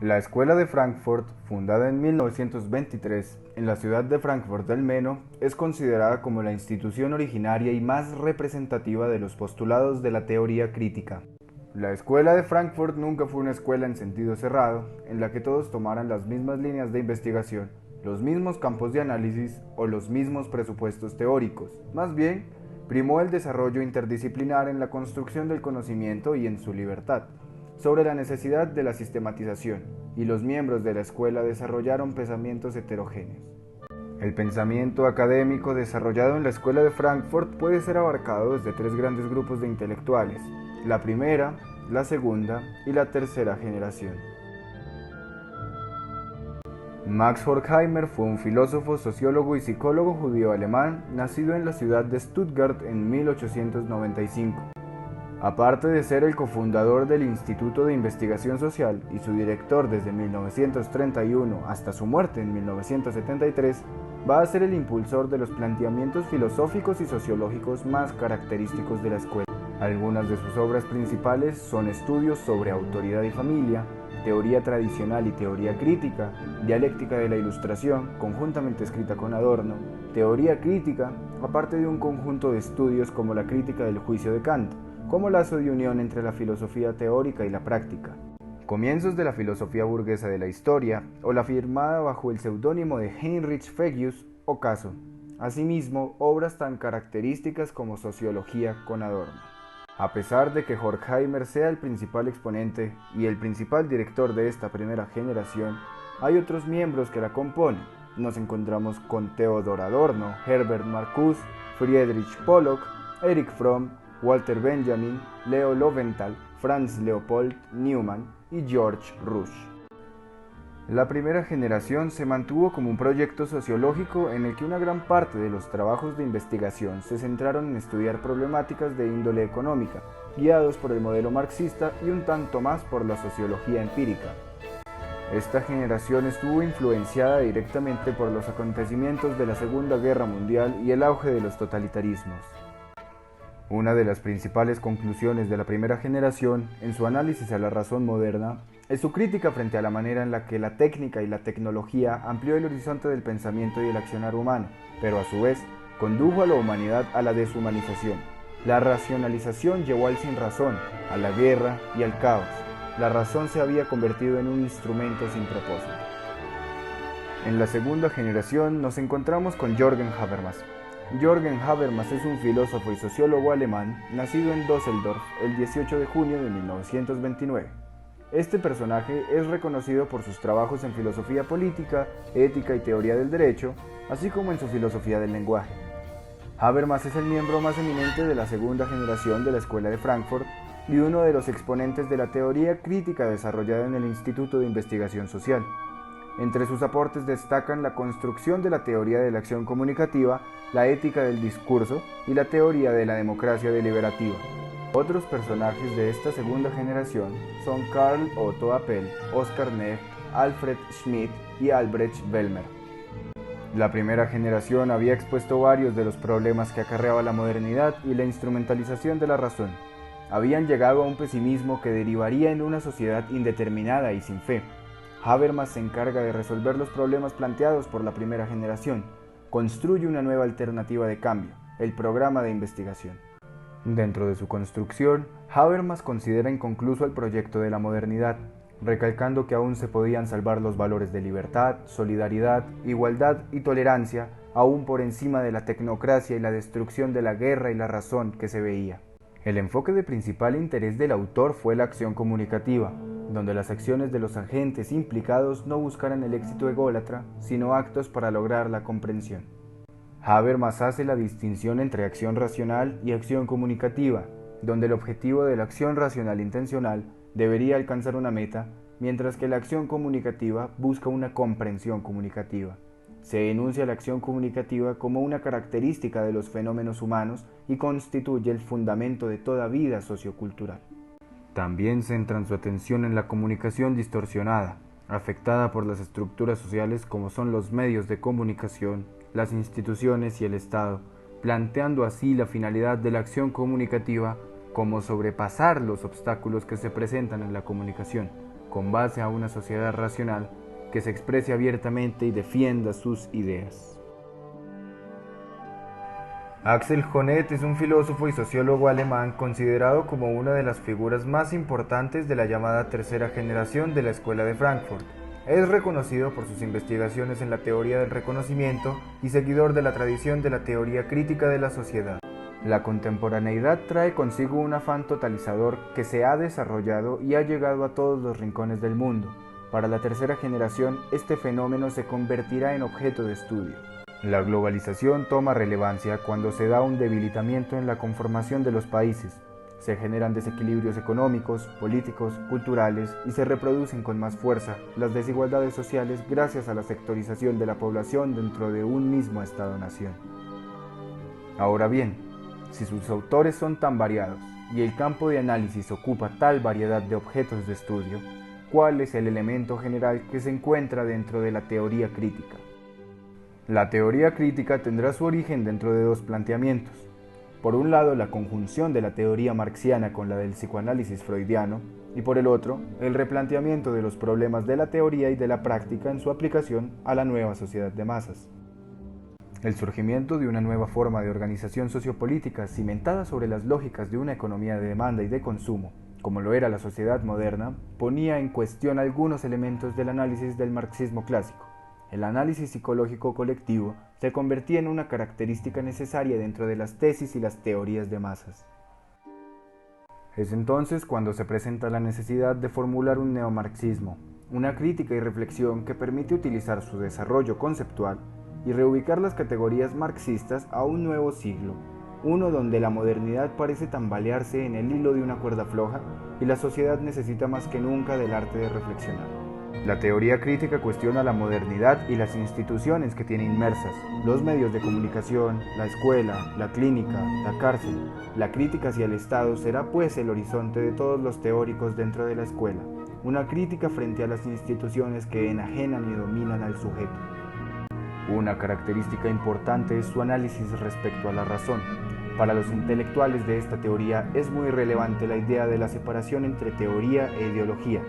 La Escuela de Frankfurt, fundada en 1923 en la ciudad de Frankfurt del Meno, es considerada como la institución originaria y más representativa de los postulados de la teoría crítica. La Escuela de Frankfurt nunca fue una escuela en sentido cerrado, en la que todos tomaran las mismas líneas de investigación, los mismos campos de análisis o los mismos presupuestos teóricos. Más bien, primó el desarrollo interdisciplinar en la construcción del conocimiento y en su libertad, sobre la necesidad de la sistematización, y los miembros de la escuela desarrollaron pensamientos heterogéneos. El pensamiento académico desarrollado en la Escuela de Frankfurt puede ser abarcado desde tres grandes grupos de intelectuales: la primera, la segunda y la tercera generación. Max Horkheimer fue un filósofo, sociólogo y psicólogo judío alemán nacido en la ciudad de Stuttgart en 1895. Aparte de ser el cofundador del Instituto de Investigación Social y su director desde 1931 hasta su muerte en 1973, va a ser el impulsor de los planteamientos filosóficos y sociológicos más característicos de la escuela. Algunas de sus obras principales son estudios sobre autoridad y familia, teoría tradicional y teoría crítica, dialéctica de la ilustración, conjuntamente escrita con Adorno, teoría crítica, aparte de un conjunto de estudios como la crítica del juicio de Kant, como lazo de unión entre la filosofía teórica y la práctica. Comienzos de la filosofía burguesa de la historia, o la firmada bajo el seudónimo de Heinrich Feggius, ocaso. Asimismo, obras tan características como Sociología con Adorno. A pesar de que Horkheimer sea el principal exponente y el principal director de esta primera generación, hay otros miembros que la componen. Nos encontramos con Theodor Adorno, Herbert Marcuse, Friedrich Pollock, Erich Fromm, Walter Benjamin, Leo Lowenthal, Franz Leopold Neumann y George Rush. La primera generación se mantuvo como un proyecto sociológico en el que una gran parte de los trabajos de investigación se centraron en estudiar problemáticas de índole económica, guiados por el modelo marxista y un tanto más por la sociología empírica. Esta generación estuvo influenciada directamente por los acontecimientos de la Segunda Guerra Mundial y el auge de los totalitarismos. Una de las principales conclusiones de la primera generación, en su análisis a la razón moderna, es su crítica frente a la manera en la que la técnica y la tecnología amplió el horizonte del pensamiento y el accionar humano, pero a su vez condujo a la humanidad a la deshumanización. La racionalización llevó al sinrazón, a la guerra y al caos. La razón se había convertido en un instrumento sin propósito. En la segunda generación nos encontramos con Jürgen Habermas. Jürgen Habermas es un filósofo y sociólogo alemán nacido en Düsseldorf el 18 de junio de 1929. Este personaje es reconocido por sus trabajos en filosofía política, ética y teoría del derecho, así como en su filosofía del lenguaje. Habermas es el miembro más eminente de la segunda generación de la Escuela de Frankfurt y uno de los exponentes de la teoría crítica desarrollada en el Instituto de Investigación Social. Entre sus aportes destacan la construcción de la teoría de la acción comunicativa, la ética del discurso y la teoría de la democracia deliberativa. Otros personajes de esta segunda generación son Karl Otto Appel, Oskar Neff, Alfred Schmidt y Albrecht Bellmer. La primera generación había expuesto varios de los problemas que acarreaba la modernidad y la instrumentalización de la razón. Habían llegado a un pesimismo que derivaría en una sociedad indeterminada y sin fe. Habermas se encarga de resolver los problemas planteados por la primera generación. Construye una nueva alternativa de cambio, el programa de investigación. Dentro de su construcción, Habermas considera inconcluso el proyecto de la modernidad, recalcando que aún se podían salvar los valores de libertad, solidaridad, igualdad y tolerancia, aún por encima de la tecnocracia y la destrucción de la guerra y la razón que se veía. El enfoque de principal interés del autor fue la acción comunicativa, donde las acciones de los agentes implicados no buscaran el éxito ególatra, sino actos para lograr la comprensión. Habermas hace la distinción entre acción racional y acción comunicativa, donde el objetivo de la acción racional intencional debería alcanzar una meta, mientras que la acción comunicativa busca una comprensión comunicativa. Se enuncia la acción comunicativa como una característica de los fenómenos humanos y constituye el fundamento de toda vida sociocultural. También centran su atención en la comunicación distorsionada, afectada por las estructuras sociales como son los medios de comunicación, las instituciones y el Estado, planteando así la finalidad de la acción comunicativa cómo sobrepasar los obstáculos que se presentan en la comunicación, con base a una sociedad racional que se exprese abiertamente y defienda sus ideas. Axel Honneth es un filósofo y sociólogo alemán considerado como una de las figuras más importantes de la llamada tercera generación de la Escuela de Frankfurt. Es reconocido por sus investigaciones en la teoría del reconocimiento y seguidor de la tradición de la teoría crítica de la sociedad. La contemporaneidad trae consigo un afán totalizador que se ha desarrollado y ha llegado a todos los rincones del mundo. Para la tercera generación, este fenómeno se convertirá en objeto de estudio. La globalización toma relevancia cuando se da un debilitamiento en la conformación de los países. Se generan desequilibrios económicos, políticos, culturales y se reproducen con más fuerza las desigualdades sociales gracias a la sectorización de la población dentro de un mismo Estado-nación. Ahora bien, si sus autores son tan variados y el campo de análisis ocupa tal variedad de objetos de estudio, ¿cuál es el elemento general que se encuentra dentro de la teoría crítica? La teoría crítica tendrá su origen dentro de dos planteamientos. Por un lado, la conjunción de la teoría marxiana con la del psicoanálisis freudiano, y por el otro, el replanteamiento de los problemas de la teoría y de la práctica en su aplicación a la nueva sociedad de masas. El surgimiento de una nueva forma de organización sociopolítica cimentada sobre las lógicas de una economía de demanda y de consumo, como lo era la sociedad moderna, ponía en cuestión algunos elementos del análisis del marxismo clásico. El análisis psicológico colectivo se convertía en una característica necesaria dentro de las tesis y las teorías de masas. Es entonces cuando se presenta la necesidad de formular un neomarxismo, una crítica y reflexión que permite utilizar su desarrollo conceptual y reubicar las categorías marxistas a un nuevo siglo, uno donde la modernidad parece tambalearse en el hilo de una cuerda floja y la sociedad necesita más que nunca del arte de reflexionar. La teoría crítica cuestiona la modernidad y las instituciones que tiene inmersas, los medios de comunicación, la escuela, la clínica, la cárcel. La crítica hacia el Estado será pues el horizonte de todos los teóricos dentro de la escuela, una crítica frente a las instituciones que enajenan y dominan al sujeto. Una característica importante es su análisis respecto a la razón. Para los intelectuales de esta teoría es muy relevante la idea de la separación entre teoría e ideología.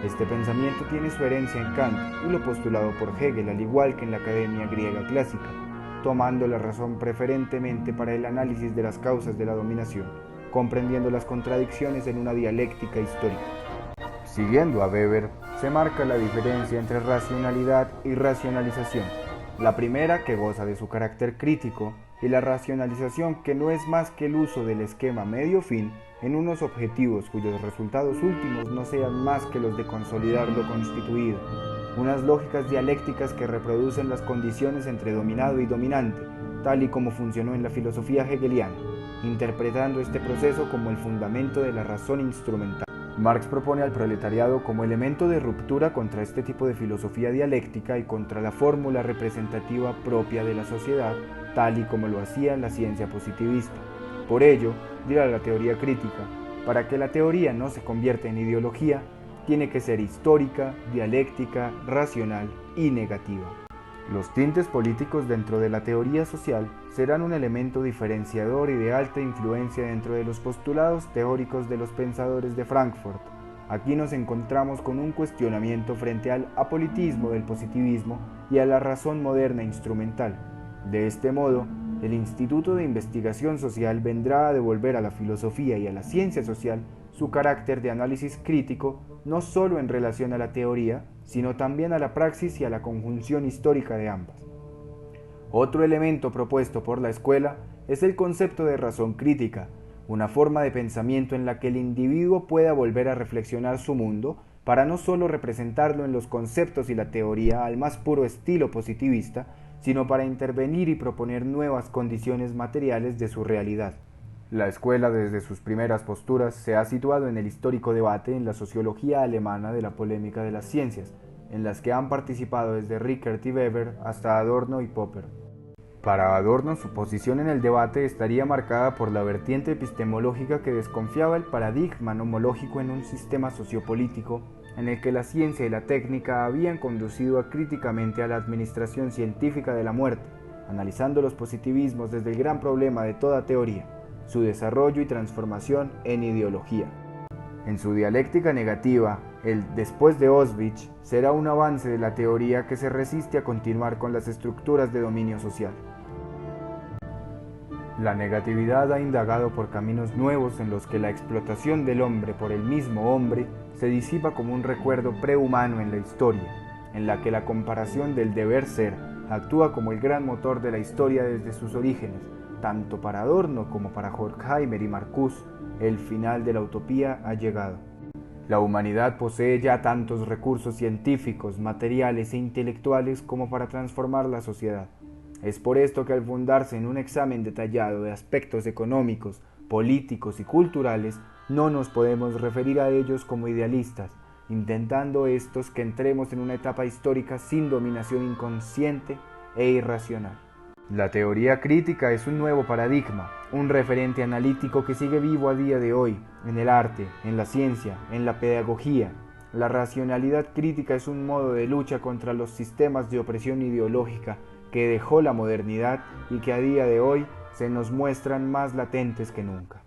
Este pensamiento tiene su herencia en Kant y lo postulado por Hegel, al igual que en la Academia Griega Clásica, tomando la razón preferentemente para el análisis de las causas de la dominación, comprendiendo las contradicciones en una dialéctica histórica. Siguiendo a Weber, se marca la diferencia entre racionalidad y racionalización. La primera, que goza de su carácter crítico, y la racionalización, que no es más que el uso del esquema medio-fin en unos objetivos cuyos resultados últimos no sean más que los de consolidar lo constituido, unas lógicas dialécticas que reproducen las condiciones entre dominado y dominante, tal y como funcionó en la filosofía hegeliana, interpretando este proceso como el fundamento de la razón instrumental. Marx propone al proletariado como elemento de ruptura contra este tipo de filosofía dialéctica y contra la fórmula representativa propia de la sociedad, tal y como lo hacía la ciencia positivista. Por ello, dirá la teoría crítica, para que la teoría no se convierta en ideología, tiene que ser histórica, dialéctica, racional y negativa. Los tintes políticos dentro de la teoría social serán un elemento diferenciador y de alta influencia dentro de los postulados teóricos de los pensadores de Frankfurt. Aquí nos encontramos con un cuestionamiento frente al apolitismo del positivismo y a la razón moderna instrumental. De este modo, el Instituto de Investigación Social vendrá a devolver a la filosofía y a la ciencia social su carácter de análisis crítico, no solo en relación a la teoría, sino también a la praxis y a la conjunción histórica de ambas. Otro elemento propuesto por la escuela es el concepto de razón crítica, una forma de pensamiento en la que el individuo pueda volver a reflexionar su mundo para no solo representarlo en los conceptos y la teoría al más puro estilo positivista, sino para intervenir y proponer nuevas condiciones materiales de su realidad. La escuela, desde sus primeras posturas, se ha situado en el histórico debate en la sociología alemana de la polémica de las ciencias, en las que han participado desde Rickert y Weber hasta Adorno y Popper. Para Adorno, su posición en el debate estaría marcada por la vertiente epistemológica que desconfiaba el paradigma nomológico en un sistema sociopolítico en el que la ciencia y la técnica habían conducido críticamente a la administración científica de la muerte, analizando los positivismos desde el gran problema de toda teoría, su desarrollo y transformación en ideología. En su dialéctica negativa, el después de Auschwitz será un avance de la teoría que se resiste a continuar con las estructuras de dominio social. La negatividad ha indagado por caminos nuevos en los que la explotación del hombre por el mismo hombre se disipa como un recuerdo prehumano en la historia, en la que la comparación del deber ser actúa como el gran motor de la historia desde sus orígenes, tanto para Adorno como para Horkheimer y Marcuse. El final de la utopía ha llegado. La humanidad posee ya tantos recursos científicos, materiales e intelectuales como para transformar la sociedad. Es por esto que al fundarse en un examen detallado de aspectos económicos, políticos y culturales, no nos podemos referir a ellos como idealistas, intentando estos que entremos en una etapa histórica sin dominación inconsciente e irracional. La teoría crítica es un nuevo paradigma, un referente analítico que sigue vivo a día de hoy, en el arte, en la ciencia, en la pedagogía. La racionalidad crítica es un modo de lucha contra los sistemas de opresión ideológica que dejó la modernidad y que a día de hoy se nos muestran más latentes que nunca.